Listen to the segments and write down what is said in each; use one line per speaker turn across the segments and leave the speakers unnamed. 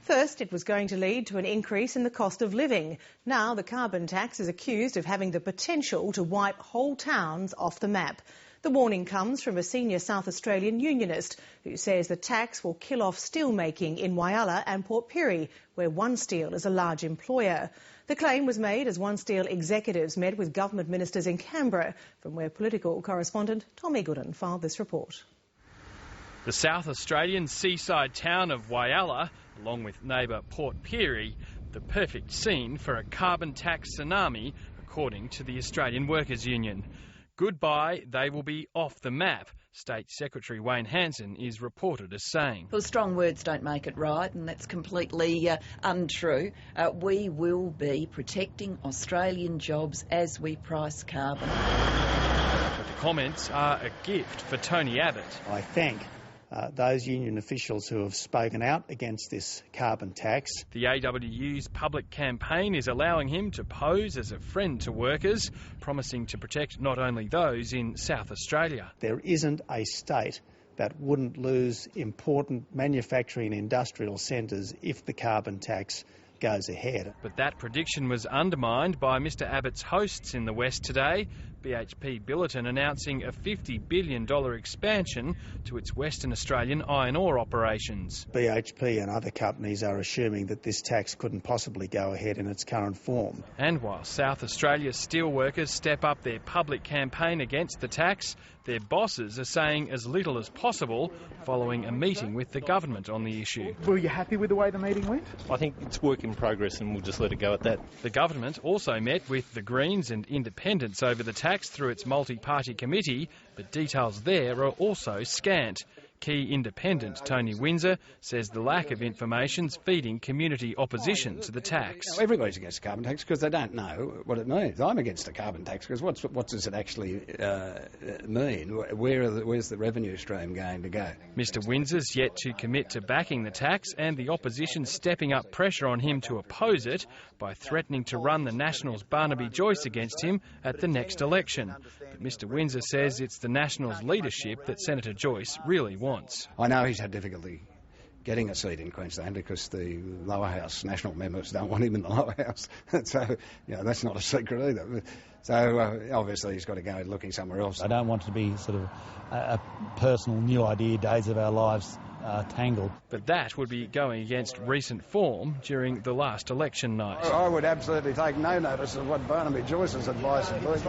First, it was going to lead to an increase in the cost of living. Now, the carbon tax is accused of having the potential to wipe whole towns off the map. The warning comes from a senior South Australian unionist who says the tax will kill off steelmaking in Whyalla and Port Pirie, where One Steel is a large employer. The claim was made as One Steel executives met with government ministers in Canberra, from where political correspondent Tom Eagleton filed this report.
The South Australian seaside town of Whyalla, along with neighbour Port Pirie, the perfect scene for a carbon tax tsunami, according to the Australian Workers' Union. Goodbye, they will be off the map, State Secretary Wayne Hansen is reported as saying.
Well, strong words don't make it right, and that's completely untrue. We will be protecting Australian jobs as we price carbon.
But the comments are a gift for Tony Abbott.
I thank those union officials who have spoken out against this carbon tax.
The AWU's public campaign is allowing him to pose as a friend to workers, promising to protect not only those in South Australia.
There isn't a state that wouldn't lose important manufacturing and industrial centres if the carbon tax goes ahead.
But that prediction was undermined by Mr Abbott's hosts in the West today. BHP Billiton announcing a $50 billion expansion to its Western Australian iron ore operations.
BHP and other companies are assuming that this tax couldn't possibly go ahead in its current form.
And while South Australia's steelworkers step up their public campaign against the tax, their bosses are saying as little as possible following a meeting with the government on the issue.
Were you happy with the way the meeting went?
I think it's work in progress and we'll just let it go at that.
The government also met with the Greens and Independents over the tax through its multi-party committee, but details there are also scant. Key independent Tony Windsor says the lack of information's feeding community opposition to the tax.
Everybody's against the carbon tax because they don't know what it means. I'm against the carbon tax because what does it actually mean? Where's the revenue stream going to go?
Mr Windsor's yet to commit to backing the tax, and the opposition stepping up pressure on him to oppose it by threatening to run the Nationals' Barnaby Joyce against him at the next election. But Mr Windsor says it's the Nationals' leadership that Senator Joyce really wants.
I know he's had difficulty getting a seat in Queensland because the lower house National members don't want him in the lower house. So, that's not a secret either. So, obviously he's got to go looking somewhere else.
I don't want to be sort of a personal new idea days of our lives tangled.
But that would be going against recent form during the last election night.
I would absolutely take no notice of what Barnaby Joyce's advice would be. It's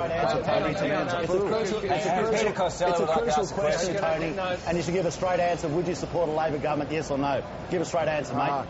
a
crucial question, Tony, and you should give a straight answer. Would you support a Labor government, yes or no? Give a straight answer, mate.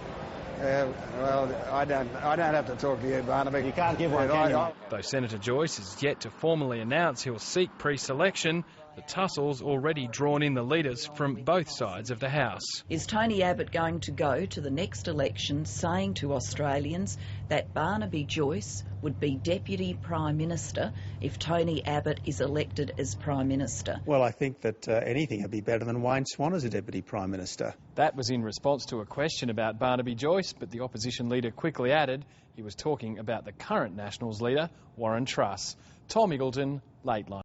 Well, I don't have to talk to you, Barnaby.
You can't give one, can you?
Though Senator Joyce is yet to formally announce he'll seek pre-selection, the tussle's already drawn in the leaders from both sides of the House.
Is Tony Abbott going to go to the next election saying to Australians that Barnaby Joyce would be Deputy Prime Minister if Tony Abbott is elected as Prime Minister?
Well, I think that anything would be better than Wayne Swan as a Deputy Prime Minister.
That was in response to a question about Barnaby Joyce, but the opposition leader quickly added he was talking about the current Nationals leader, Warren Truss. Tom Eagleton, Late Line.